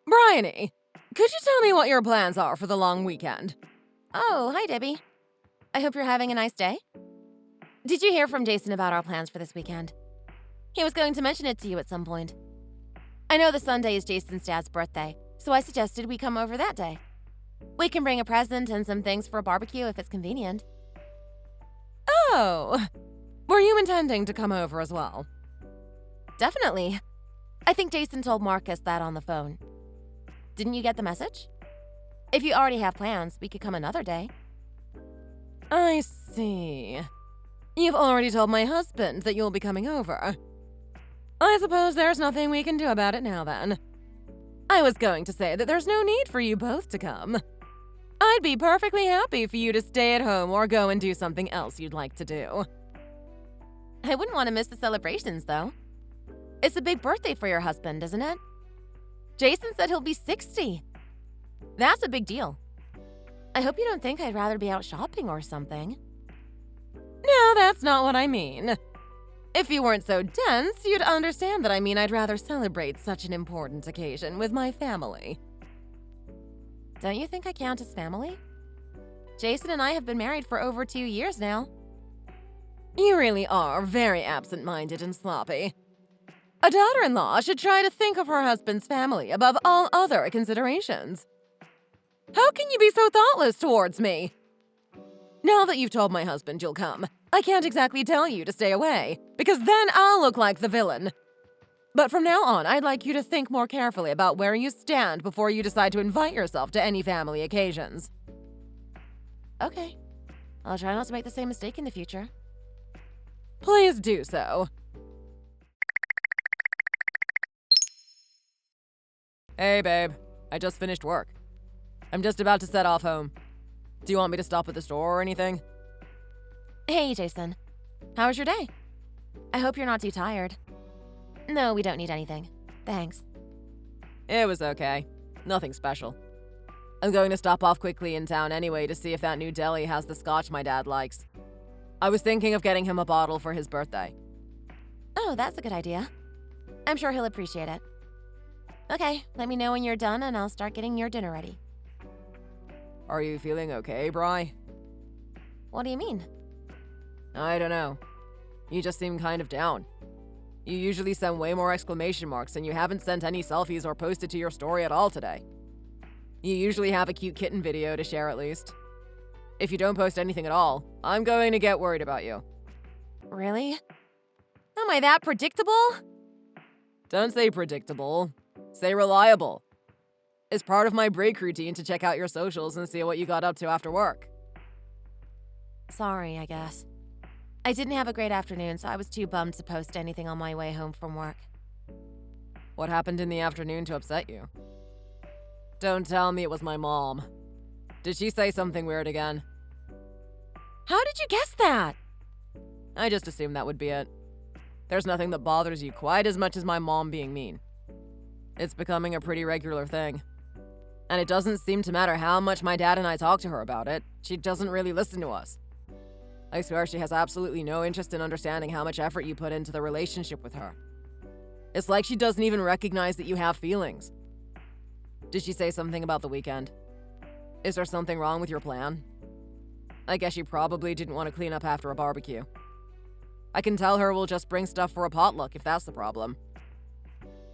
Bryony, could you tell me what your plans are for the long weekend? Oh, hi, Debbie. I hope you're having a nice day. Did you hear from Jason about our plans for this weekend? He was going to mention it to you at some point. I know the Sunday is Jason's dad's birthday, so I suggested we come over that day. We can bring a present and some things for a barbecue if it's convenient. Oh, were you intending to come over as well? Definitely. I think Jason told Marcus that on the phone. Didn't you get the message? If you already have plans, we could come another day. I see. You've already told my husband that you'll be coming over. I suppose there's nothing we can do about it now then. I was going to say that there's no need for you both to come. I'd be perfectly happy for you to stay at home or go and do something else you'd like to do. I wouldn't want to miss the celebrations, though. It's a big birthday for your husband, isn't it? Jason said he'll be 60. That's a big deal. I hope you don't think I'd rather be out shopping or something. No, that's not what I mean. If you weren't so dense, you'd understand that I mean I'd rather celebrate such an important occasion with my family. Don't you think I count as family? Jason and I have been married for over 2 years now. You really are very absent-minded and sloppy. A daughter-in-law should try to think of her husband's family above all other considerations. How can you be so thoughtless towards me? Now that you've told my husband you'll come, I can't exactly tell you to stay away, because then I'll look like the villain. But from now on, I'd like you to think more carefully about where you stand before you decide to invite yourself to any family occasions. Okay. I'll try not to make the same mistake in the future. Please do so. Hey, babe. I just finished work. I'm just about to set off home. Do you want me to stop at the store or anything? Hey, Jason. How was your day? I hope you're not too tired. No, we don't need anything. Thanks. It was okay. Nothing special. I'm going to stop off quickly in town anyway to see if that new deli has the scotch my dad likes. I was thinking of getting him a bottle for his birthday. Oh, that's a good idea. I'm sure he'll appreciate it. Okay, let me know when you're done and I'll start getting your dinner ready. Are you feeling okay, Bri? What do you mean? I don't know. You just seem kind of down. You usually send way more exclamation marks, and you haven't sent any selfies or posted to your story at all today. You usually have a cute kitten video to share at least. If you don't post anything at all, I'm going to get worried about you. Really? Am I that predictable? Don't say predictable. Say reliable. It's part of my break routine to check out your socials and see what you got up to after work. Sorry, I guess. I didn't have a great afternoon, so I was too bummed to post anything on my way home from work. What happened in the afternoon to upset you? Don't tell me it was my mom. Did she say something weird again? How did you guess that? I just assumed that would be it. There's nothing that bothers you quite as much as my mom being mean. It's becoming a pretty regular thing. And it doesn't seem to matter how much my dad and I talk to her about it, she doesn't really listen to us. I swear she has absolutely no interest in understanding how much effort you put into the relationship with her. It's like she doesn't even recognize that you have feelings. Did she say something about the weekend? Is there something wrong with your plan? I guess she probably didn't want to clean up after a barbecue. I can tell her we'll just bring stuff for a potluck if that's the problem.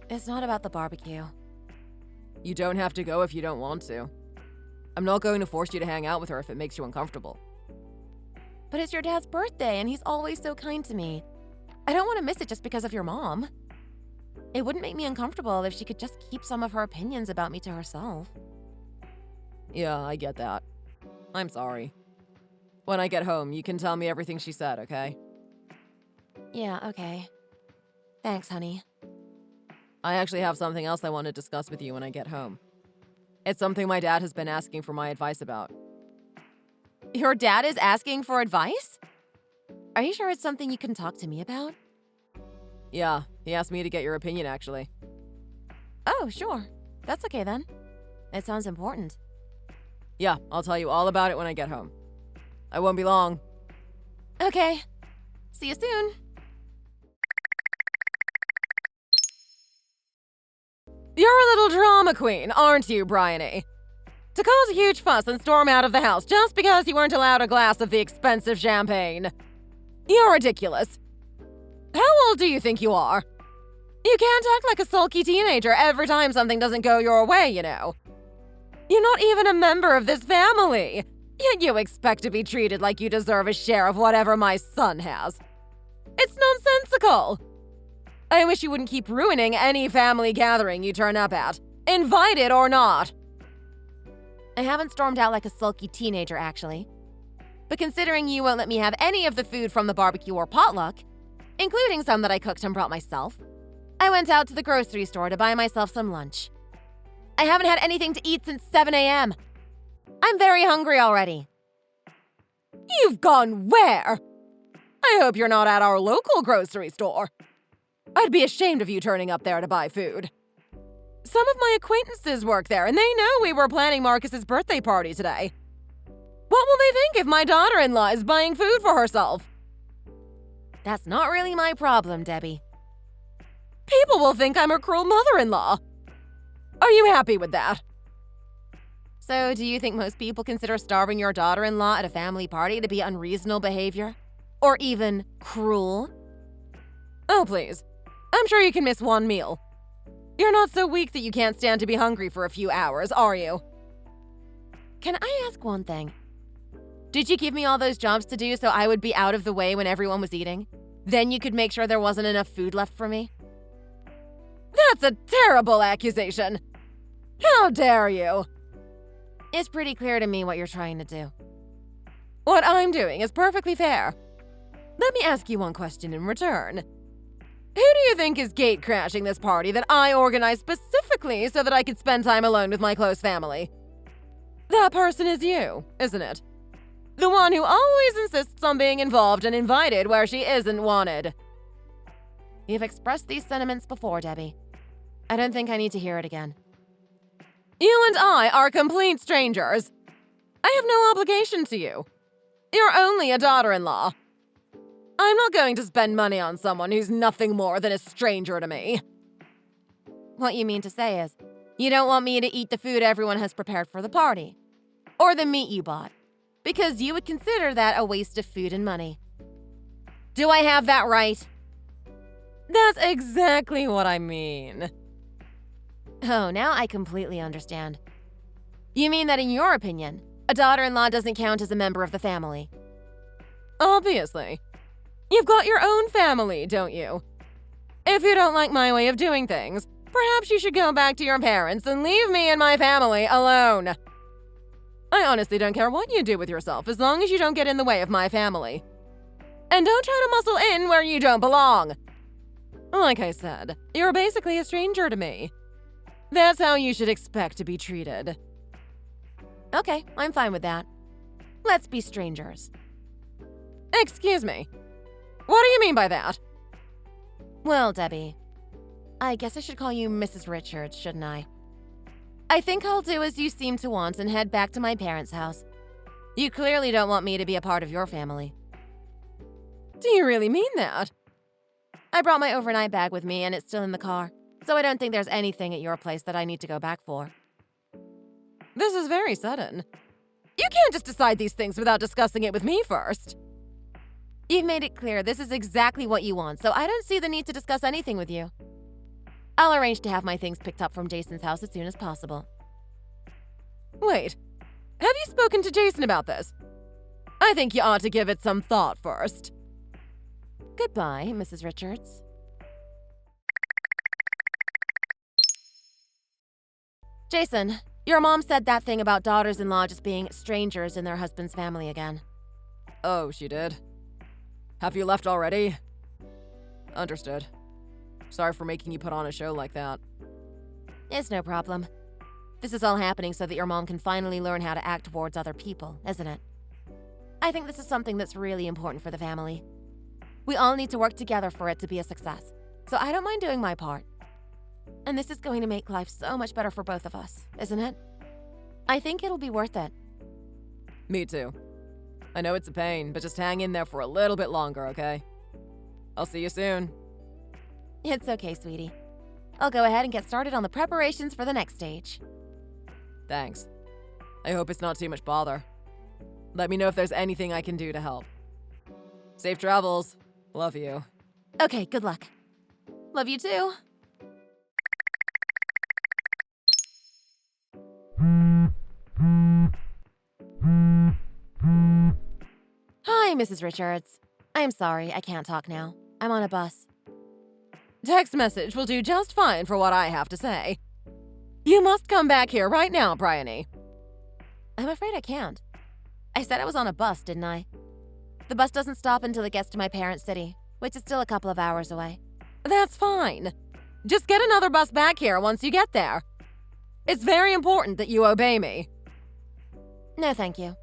It's not about the barbecue. You don't have to go if you don't want to. I'm not going to force you to hang out with her if it makes you uncomfortable. But it's your dad's birthday and he's always so kind to me. I don't want to miss it just because of your mom. It wouldn't make me uncomfortable if she could just keep some of her opinions about me to herself. Yeah, I get that. I'm sorry. When I get home, you can tell me everything she said, okay? Yeah, okay. Thanks, honey. I actually have something else I want to discuss with you when I get home. It's something my dad has been asking for my advice about. Your dad is asking for advice? Are you sure it's something you can talk to me about? Yeah, he asked me to get your opinion, actually. Oh, sure. That's okay then. It sounds important. Yeah, I'll tell you all about it when I get home. I won't be long. Okay. See you soon. real drama queen, aren't you, Bryony? To cause a huge fuss and storm out of the house just because you weren't allowed a glass of the expensive champagne. You're ridiculous. How old do you think you are? You can't act like a sulky teenager every time something doesn't go your way, you know. You're not even a member of this family, yet you expect to be treated like you deserve a share of whatever my son has. It's nonsensical. I wish you wouldn't keep ruining any family gathering you turn up at, invited or not. I haven't stormed out like a sulky teenager, actually. But considering you won't let me have any of the food from the barbecue or potluck, including some that I cooked and brought myself, I went out to the grocery store to buy myself some lunch. I haven't had anything to eat since 7 a.m. I'm very hungry already. You've gone where? I hope you're not at our local grocery store. I'd be ashamed of you turning up there to buy food. Some of my acquaintances work there, and they know we were planning Marcus's birthday party today. What will they think if my daughter-in-law is buying food for herself? That's not really my problem, Debbie. People will think I'm a cruel mother-in-law. Are you happy with that? So, do you think most people consider starving your daughter-in-law at a family party to be unreasonable behavior? Or even cruel? Oh, please. I'm sure you can miss one meal. You're not so weak that you can't stand to be hungry for a few hours, are you? Can I ask one thing? Did you give me all those jobs to do so I would be out of the way when everyone was eating? Then you could make sure there wasn't enough food left for me? That's a terrible accusation. How dare you? It's pretty clear to me what you're trying to do. What I'm doing is perfectly fair. Let me ask you one question in return. Who do you think is gate-crashing this party that I organized specifically so that I could spend time alone with my close family? That person is you, isn't it? The one who always insists on being involved and invited where she isn't wanted. You've expressed these sentiments before, Debbie. I don't think I need to hear it again. You and I are complete strangers. I have no obligation to you. You're only a daughter-in-law. I'm not going to spend money on someone who's nothing more than a stranger to me. What you mean to say is, you don't want me to eat the food everyone has prepared for the party, or the meat you bought, because you would consider that a waste of food and money. Do I have that right? That's exactly what I mean. Oh, now I completely understand. You mean that in your opinion, a daughter-in-law doesn't count as a member of the family? Obviously. You've got your own family, don't you? If you don't like my way of doing things, perhaps you should go back to your parents and leave me and my family alone. I honestly don't care what you do with yourself as long as you don't get in the way of my family. And don't try to muscle in where you don't belong. Like I said, you're basically a stranger to me. That's how you should expect to be treated. Okay, I'm fine with that. Let's be strangers. Excuse me. What do you mean by that? Well, Debbie, I guess I should call you Mrs. Richards, shouldn't I? I think I'll do as you seem to want and head back to my parents' house. You clearly don't want me to be a part of your family. Do you really mean that? I brought my overnight bag with me and it's still in the car, so I don't think there's anything at your place that I need to go back for. This is very sudden. You can't just decide these things without discussing it with me first. You've made it clear this is exactly what you want, so I don't see the need to discuss anything with you. I'll arrange to have my things picked up from Jason's house as soon as possible. Wait, have you spoken to Jason about this? I think you ought to give it some thought first. Goodbye, Mrs. Richards. Jason, your mom said that thing about daughters-in-law just being strangers in their husband's family again. Oh, she did? Have you left already? Understood. Sorry for making you put on a show like that. It's no problem. This is all happening so that your mom can finally learn how to act towards other people, isn't it? I think this is something that's really important for the family. We all need to work together for it to be a success, so I don't mind doing my part. And this is going to make life so much better for both of us, isn't it? I think it'll be worth it. Me too. I know it's a pain, but just hang in there for a little bit longer, okay? I'll see you soon. It's okay, sweetie. I'll go ahead and get started on the preparations for the next stage. Thanks. I hope it's not too much bother. Let me know if there's anything I can do to help. Safe travels. Love you. Okay, good luck. Love you too. Hi, Mrs. Richards. I'm sorry, I can't talk now. I'm on a bus. Text message will do just fine for what I have to say. You must come back here right now, Bryony. I'm afraid I can't. I said I was on a bus, didn't I? The bus doesn't stop until it gets to my parents' city, which is still a couple of hours away. That's fine. Just get another bus back here once you get there. It's very important that you obey me. No, thank you.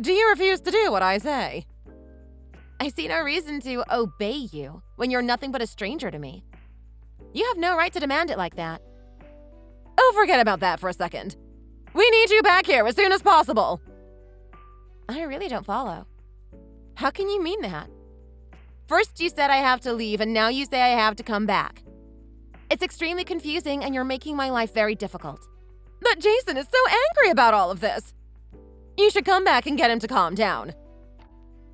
Do you refuse to do what I say? I see no reason to obey you when you're nothing but a stranger to me. You have no right to demand it like that. Oh, forget about that for a second. We need you back here as soon as possible. I really don't follow. How can you mean that? First you said I have to leave, and now you say I have to come back. It's extremely confusing, and you're making my life very difficult. But Jason is so angry about all of this. You should come back and get him to calm down.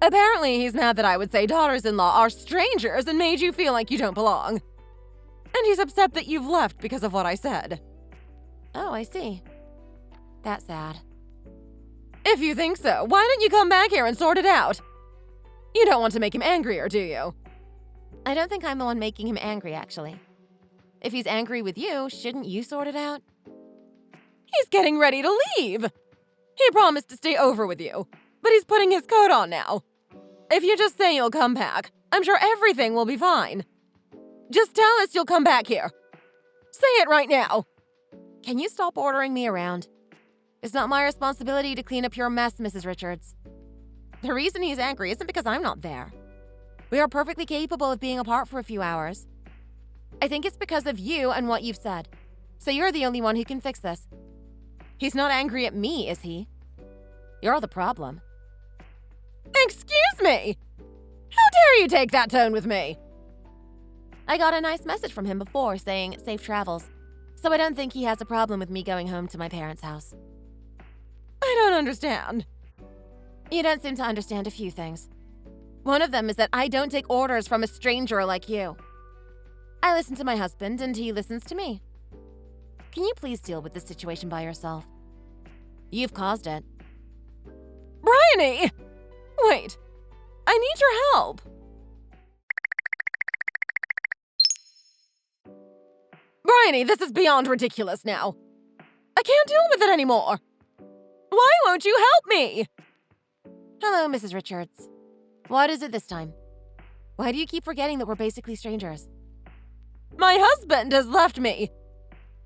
Apparently, he's mad that I would say daughters-in-law are strangers and made you feel like you don't belong. And he's upset that you've left because of what I said. Oh, I see. That's sad. If you think so, why don't you come back here and sort it out? You don't want to make him angrier, do you? I don't think I'm the one making him angry, actually. If he's angry with you, shouldn't you sort it out? He's getting ready to leave. He promised to stay over with you, but he's putting his coat on now. If you just say you'll come back, I'm sure everything will be fine. Just tell us you'll come back here. Say it right now. Can you stop ordering me around? It's not my responsibility to clean up your mess, Mrs. Richards. The reason he's angry isn't because I'm not there. We are perfectly capable of being apart for a few hours. I think it's because of you and what you've said. So you're the only one who can fix this. He's not angry at me, is he? You're the problem. Excuse me! How dare you take that tone with me? I got a nice message from him before saying safe travels, so I don't think he has a problem with me going home to my parents' house. I don't understand. You don't seem to understand a few things. One of them is that I don't take orders from a stranger like you. I listen to my husband and he listens to me. Can you please deal with this situation by yourself? You've caused it. Bryony! Wait. I need your help. Bryony, this is beyond ridiculous now. I can't deal with it anymore. Why won't you help me? Hello, Mrs. Richards. What is it this time? Why do you keep forgetting that we're basically strangers? My husband has left me.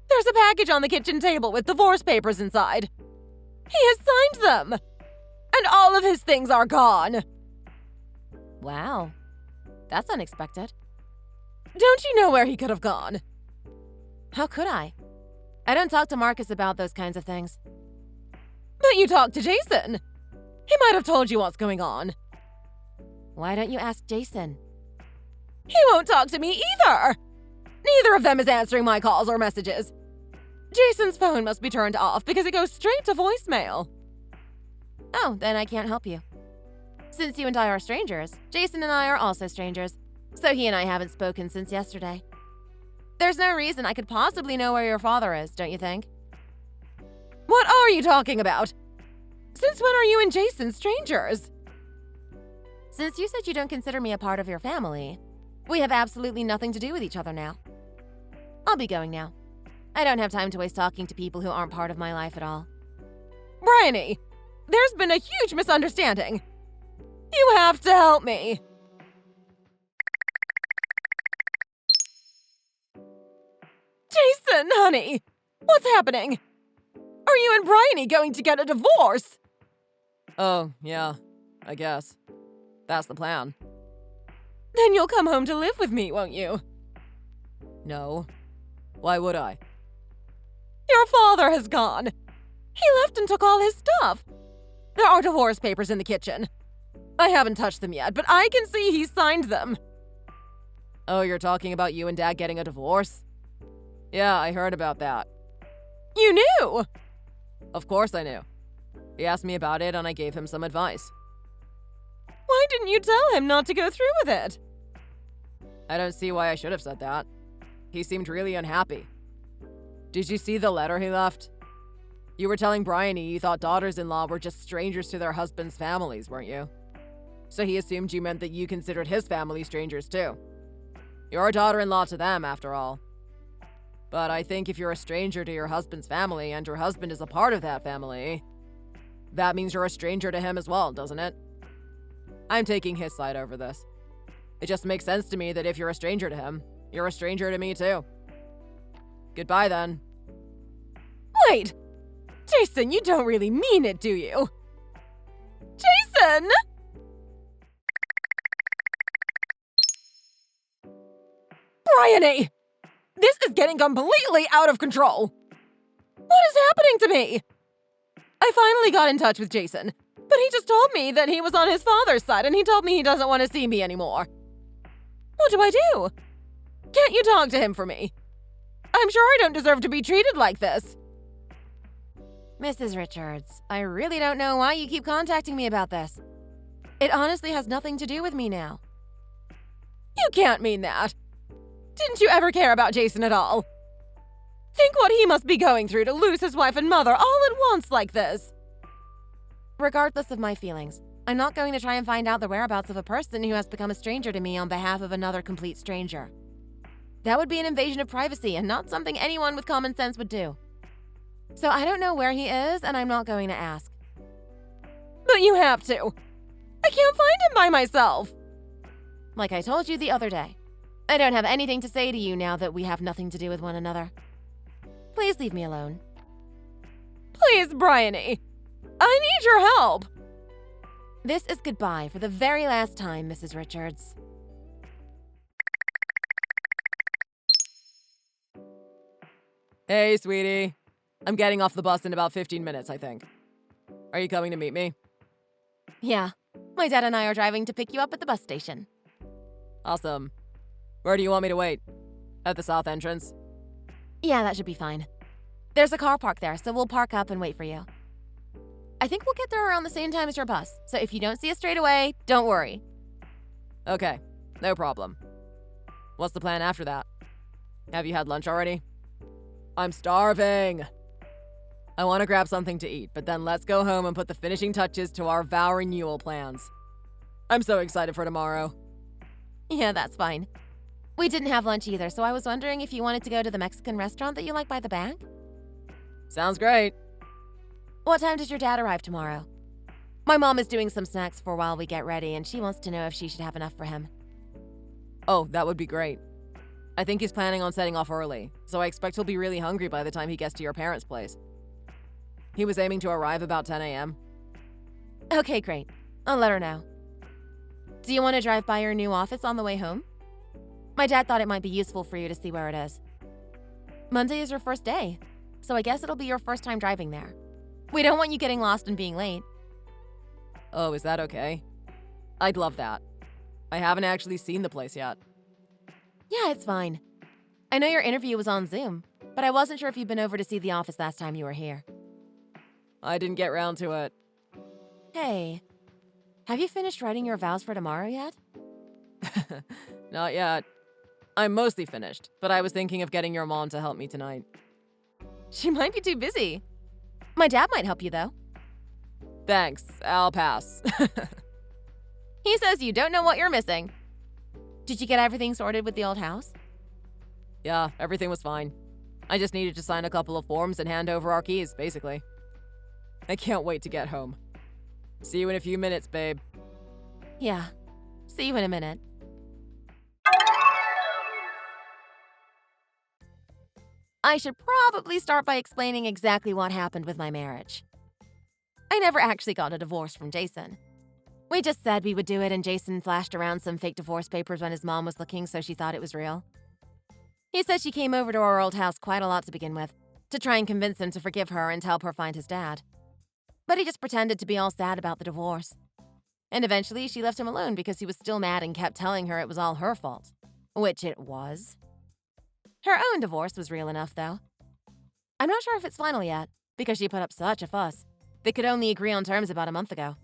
There's a package on the kitchen table with divorce papers inside. He has signed them. And all of his things are gone. Wow. That's unexpected. Don't you know where he could have gone? How could I? I don't talk to Marcus about those kinds of things. But you talked to Jason. He might have told you what's going on. Why don't you ask Jason? He won't talk to me either. Neither of them is answering my calls or messages. Jason's phone must be turned off because it goes straight to voicemail. Oh, then I can't help you. Since you and I are strangers, Jason and I are also strangers, so he and I haven't spoken since yesterday. There's no reason I could possibly know where your father is, don't you think? What are you talking about? Since when are you and Jason strangers? Since you said you don't consider me a part of your family, we have absolutely nothing to do with each other now. I'll be going now. I don't have time to waste talking to people who aren't part of my life at all. Bryony, there's been a huge misunderstanding. You have to help me. Jason, honey, what's happening? Are you and Bryony going to get a divorce? Oh, yeah, I guess. That's the plan. Then you'll come home to live with me, won't you? No. Why would I? Your father has gone. He left and took all his stuff. There are divorce papers in the kitchen. I haven't touched them yet, but I can see he signed them. Oh, you're talking about you and Dad getting a divorce? Yeah, I heard about that. You knew! Of course I knew. He asked me about it and I gave him some advice. Why didn't you tell him not to go through with it? I don't see why I should have said that. He seemed really unhappy. Did you see the letter he left? You were telling Bryony you thought daughters-in-law were just strangers to their husbands' families, weren't you? So he assumed you meant that you considered his family strangers too. You're a daughter-in-law to them, after all. But I think if you're a stranger to your husband's family and your husband is a part of that family, that means you're a stranger to him as well, doesn't it? I'm taking his side over this. It just makes sense to me that if you're a stranger to him, you're a stranger to me too. Goodbye then. Wait! Jason, you don't really mean it, do you? Jason! Bryony! This is getting completely out of control! What is happening to me? I finally got in touch with Jason, but he just told me that he was on his father's side and he told me he doesn't want to see me anymore. What do I do? Can't you talk to him for me? I'm sure I don't deserve to be treated like this. Mrs. Richards, I really don't know why you keep contacting me about this. It honestly has nothing to do with me now. You can't mean that. Didn't you ever care about Jason at all? Think what he must be going through to lose his wife and mother all at once like this. Regardless of my feelings, I'm not going to try and find out the whereabouts of a person who has become a stranger to me on behalf of another complete stranger. That would be an invasion of privacy and not something anyone with common sense would do. So I don't know where he is, and I'm not going to ask. But you have to. I can't find him by myself. Like I told you the other day, I don't have anything to say to you now that we have nothing to do with one another. Please leave me alone. Please, Bryony. I need your help. This is goodbye for the very last time, Mrs. Richards. Hey, sweetie. I'm getting off the bus in about 15 minutes, I think. Are you coming to meet me? Yeah, my dad and I are driving to pick you up at the bus station. Awesome. Where do you want me to wait? At the south entrance? Yeah, that should be fine. There's a car park there, so we'll park up and wait for you. I think we'll get there around the same time as your bus, so if you don't see us straight away, don't worry. Okay, no problem. What's the plan after that? Have you had lunch already? I'm starving! I want to grab something to eat, but then let's go home and put the finishing touches to our vow renewal plans. I'm so excited for tomorrow. Yeah, that's fine. We didn't have lunch either, so I was wondering if you wanted to go to the Mexican restaurant that you like by the bank? Sounds great. What time does your dad arrive tomorrow? My mom is doing some snacks for while we get ready, and she wants to know if she should have enough for him. Oh, that would be great. I think he's planning on setting off early, so I expect he'll be really hungry by the time he gets to your parents' place. He was aiming to arrive about 10 a.m. Okay, great. I'll let her know. Do you want to drive by your new office on the way home? My dad thought it might be useful for you to see where it is. Monday is your first day, so I guess it'll be your first time driving there. We don't want you getting lost and being late. Oh, is that okay? I'd love that. I haven't actually seen the place yet. Yeah, it's fine. I know your interview was on Zoom, but I wasn't sure if you'd been over to see the office last time you were here. I didn't get round to it. Hey, have you finished writing your vows for tomorrow yet? Not yet. I'm mostly finished, but I was thinking of getting your mom to help me tonight. She might be too busy. My dad might help you, though. Thanks, I'll pass. He says you don't know what you're missing. Did you get everything sorted with the old house? Yeah, everything was fine. I just needed to sign a couple of forms and hand over our keys, basically. I can't wait to get home. See you in a few minutes, babe. Yeah. See you in a minute. I should probably start by explaining exactly what happened with my marriage. I never actually got a divorce from Jason. We just said we would do it, and Jason flashed around some fake divorce papers when his mom was looking, so she thought it was real. He said she came over to our old house quite a lot to begin with, to try and convince him to forgive her and help her find his dad. But he just pretended to be all sad about the divorce. And eventually, she left him alone because he was still mad and kept telling her it was all her fault. Which it was. Her own divorce was real enough, though. I'm not sure if it's final yet, because she put up such a fuss. They could only agree on terms about a month ago.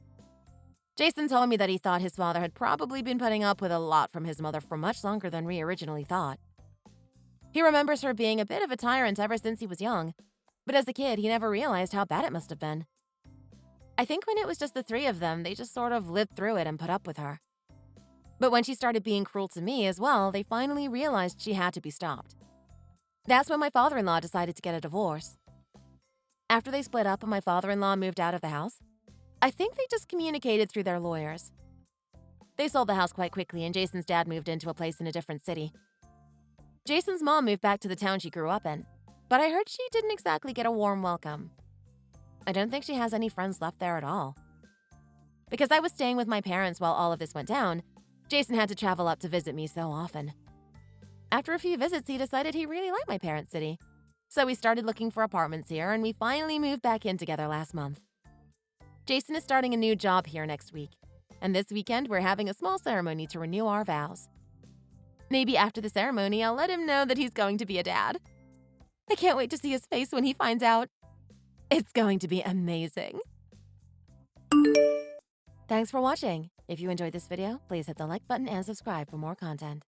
Jason told me that he thought his father had probably been putting up with a lot from his mother for much longer than we originally thought. He remembers her being a bit of a tyrant ever since he was young, but as a kid, he never realized how bad it must have been. I think when it was just the three of them, they just sort of lived through it and put up with her. But when she started being cruel to me as well, they finally realized she had to be stopped. That's when my father-in-law decided to get a divorce. After they split up and my father-in-law moved out of the house, I think they just communicated through their lawyers. They sold the house quite quickly and Jason's dad moved into a place in a different city. Jason's mom moved back to the town she grew up in, but I heard she didn't exactly get a warm welcome. I don't think she has any friends left there at all. Because I was staying with my parents while all of this went down, Jason had to travel up to visit me so often. After a few visits, he decided he really liked my parents' city. So we started looking for apartments here, and we finally moved back in together last month. Jason is starting a new job here next week, and this weekend we're having a small ceremony to renew our vows. Maybe after the ceremony, I'll let him know that he's going to be a dad. I can't wait to see his face when he finds out. It's going to be amazing. Thanks for watching. If you enjoyed this video, please hit the like button and subscribe for more content.